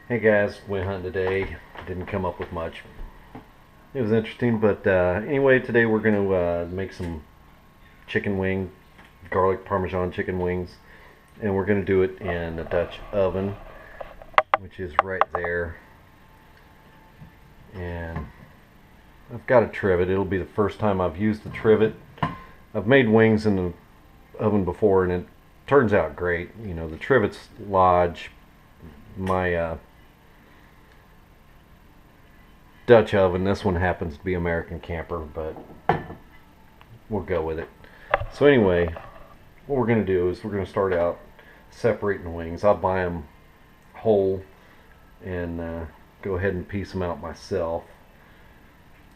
Hey guys, went hunting today. Didn't come up with much. It was interesting, but anyway, today we're going to make some chicken wing, garlic parmesan chicken wings, and we're going to do it in a Dutch oven, which is right there. And I've got a trivet. It'll be the first time I've used the trivet. I've made wings in the oven before, and it turns out great. You know, the trivet's Lodge. My Dutch oven. This one happens to be American Camper, but we'll go with it. So anyway, what we're going to do is we're going to start out separating the wings. I'll buy them whole and go ahead and piece them out myself.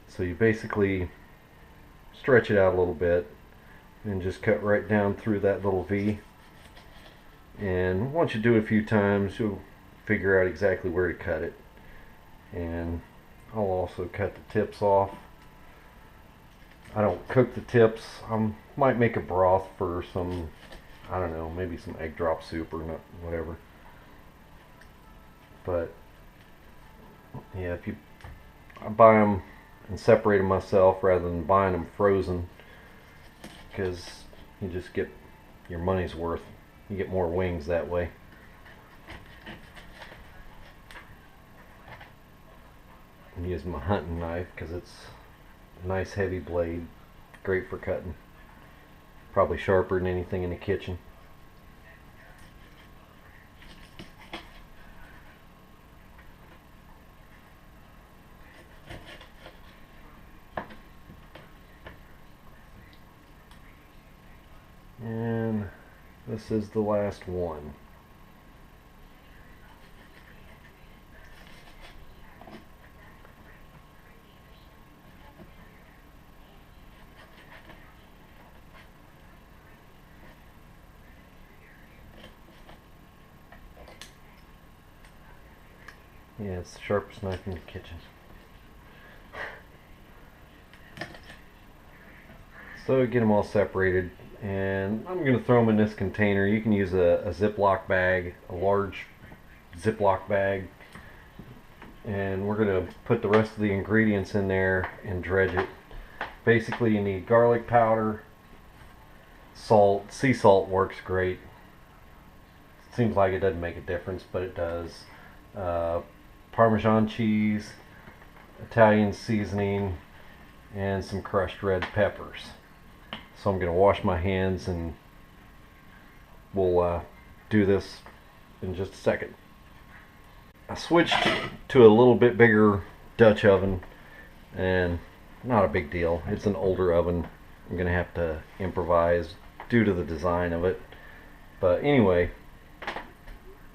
So you basically stretch it out a little bit and just cut right down through that little V. And once you do it a few times, you'll figure out exactly where to cut it. And I'll also cut the tips off. I don't cook the tips. I might make a broth for some, I don't know, maybe some egg drop soup or not, whatever. But yeah, I buy them and separate them myself rather than buying them frozen, because you just get your money's worth. You get more wings that way. I'm using my hunting knife because it's a nice heavy blade, great for cutting. Probably sharper than anything in the kitchen. And this is the last one. Yeah, it's the sharpest knife in the kitchen. So get them all separated, and I'm going to throw them in this container. You can use a Ziploc bag, a large Ziploc bag, and we're going to put the rest of the ingredients in there and dredge it. Basically, you need garlic powder, salt. Sea salt works great. Seems like it doesn't make a difference, but it does. Parmesan cheese, Italian seasoning, and some crushed red peppers. So I'm going to wash my hands and we'll do this in just a second. I switched to a little bit bigger Dutch oven, and not a big deal. It's an older oven. I'm going to have to improvise due to the design of it. But anyway,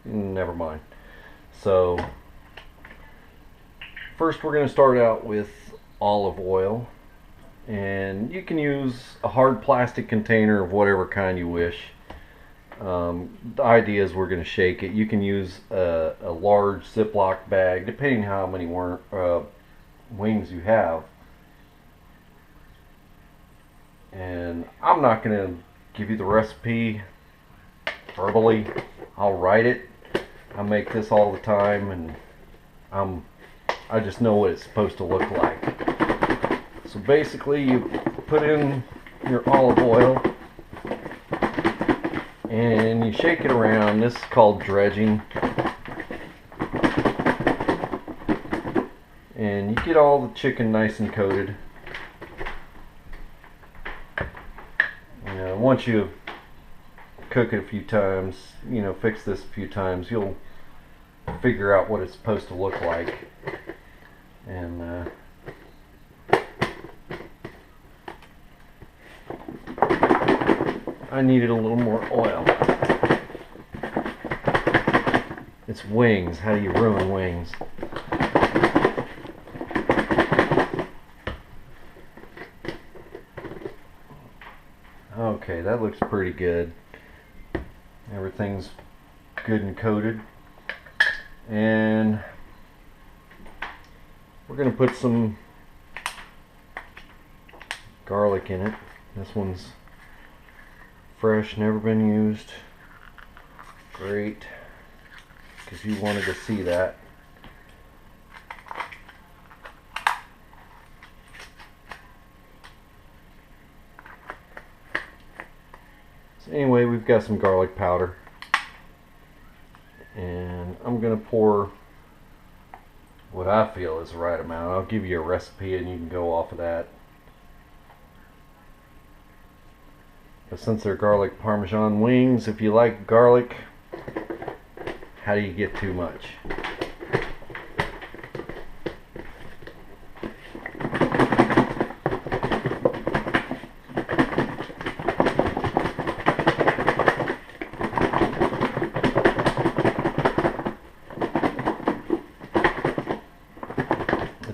never mind. So first we're going to start out with olive oil, and you can use a hard plastic container of whatever kind you wish. The idea is we're going to shake it. You can use a large Ziploc bag depending how many wings you have. And I'm not going to give you the recipe verbally. I'll write it. I make this all the time, and I just know what it's supposed to look like. So basically, you put in your olive oil and you shake it around. This is called dredging. And you get all the chicken nice and coated. And once you cook it a few times, you know, fix this a few times, you'll figure out what it's supposed to look like. And I needed a little more oil. It's wings. How do you ruin wings? Okay, that looks pretty good. Everything's good and coated. And we're going to put some garlic in it. This one's fresh, never been used. Great, because you wanted to see that. anyway, we've got some garlic powder, and I'm gonna pour what I feel is the right amount. I'll give you a recipe and you can go off of that. But since they're garlic parmesan wings, if you like garlic, how do you get too much?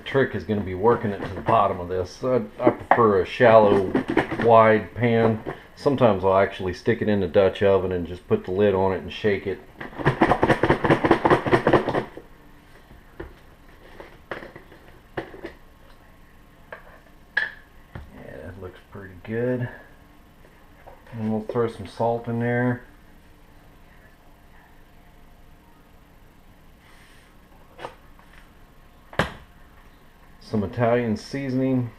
Trick is going to be working it to the bottom of this. I prefer a shallow, wide pan. Sometimes I'll actually stick it in the Dutch oven and just put the lid on it and shake it. Yeah, that looks pretty good. And we'll throw some salt in there. Some Italian seasoning.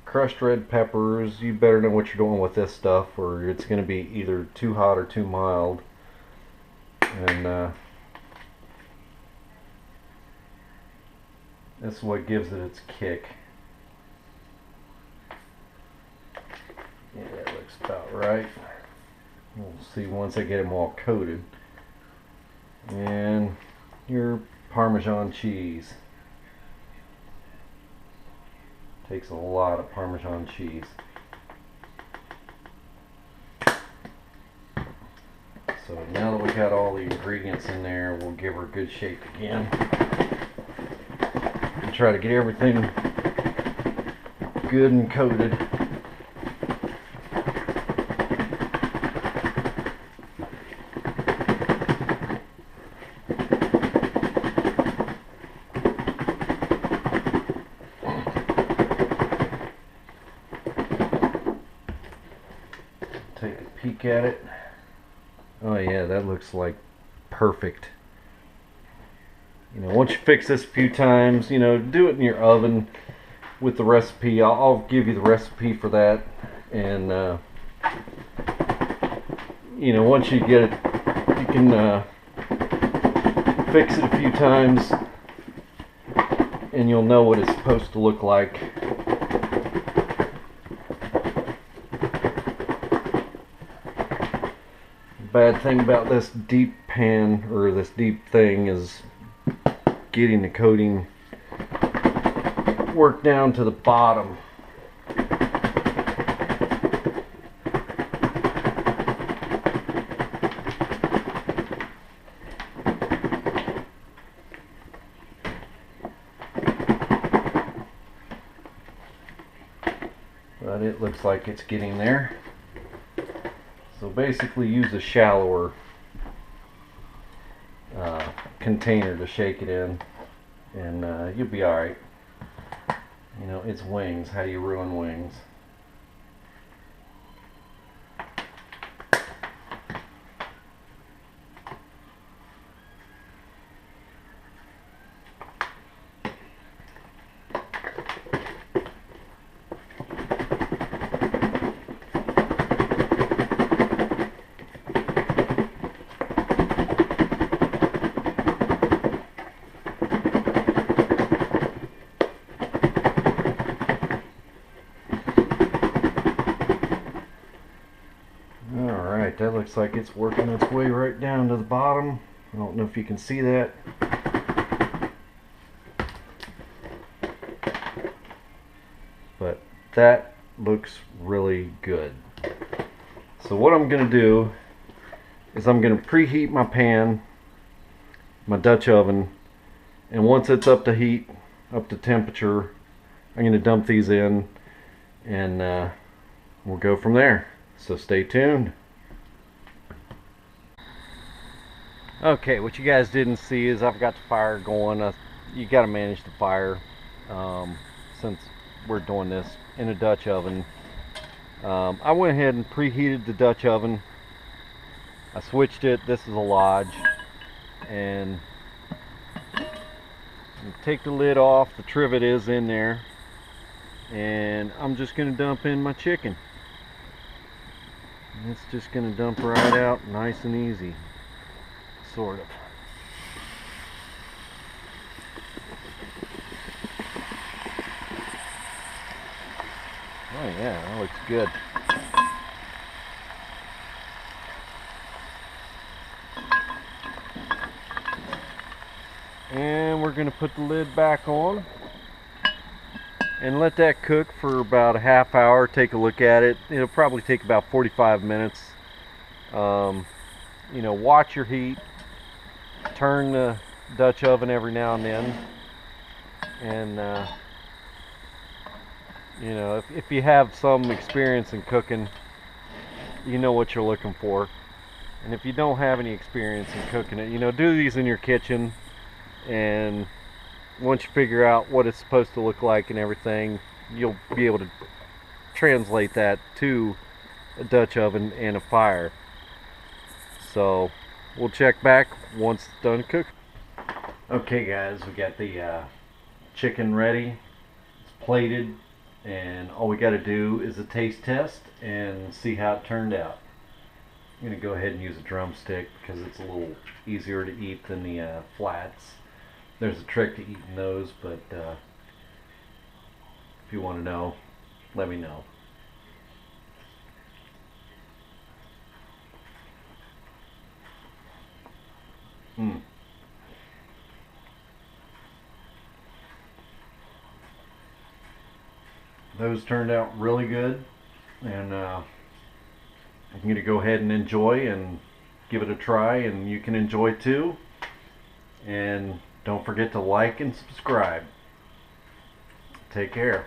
Crushed red peppers. You better know what you're doing with this stuff, or it's going to be either too hot or too mild. And this is what gives it its kick. Yeah, that looks about right. We'll see once I get them all coated. And your Parmesan cheese. Takes a lot of Parmesan cheese. So now that we got all the ingredients in there, we'll give her a good shake again. And try to get everything good and coated. Take a peek at it. Oh yeah, that looks like perfect. You know, once you fix this a few times, you know, do it in your oven with the recipe. I'll give you the recipe for that. And you know, once you get it, you can fix it a few times and you'll know what it's supposed to look like. Bad thing about this deep pan, or this deep thing, is getting the coating worked down to the bottom. But it looks like it's getting there. So basically use a shallower container to shake it in, and you'll be alright. You know, it's wings. How do you ruin wings? That looks like it's working its way right down to the bottom. I don't know if you can see that. But that looks really good. So what I'm going to do is I'm going to preheat my pan, my Dutch oven, and once it's up to heat, up to temperature, I'm going to dump these in, and we'll go from there. So stay tuned. Okay, what you guys didn't see is I've got the fire going. You got to manage the fire since we're doing this in a Dutch oven. I went ahead and preheated the Dutch oven. I switched it. This is a Lodge, and take the lid off. The trivet is in there. and I'm just going to dump in my chicken. And it's just going to dump right out nice and easy, sort of. Oh yeah, that looks good. And we're going to put the lid back on and let that cook for about a half hour. Take a look at it. It'll probably take about 45 minutes. You know, watch your heat. Turn the Dutch oven every now and then. And you know, if you have some experience in cooking, you know what you're looking for. And if you don't have any experience in cooking it, you know, do these in your kitchen, and once you figure out what it's supposed to look like and everything, you'll be able to translate that to a Dutch oven and a fire. So we'll check back once it's done cooking. Okay guys, we got the chicken ready. It's plated, and all we got to do is a taste test and see how it turned out. I'm going to go ahead and use a drumstick because it's a little easier to eat than the flats. There's a trick to eating those, but if you want to know, let me know. Those turned out really good, and I'm going to go ahead and enjoy and give it a try, and you can enjoy too. And don't forget to like and subscribe. Take care.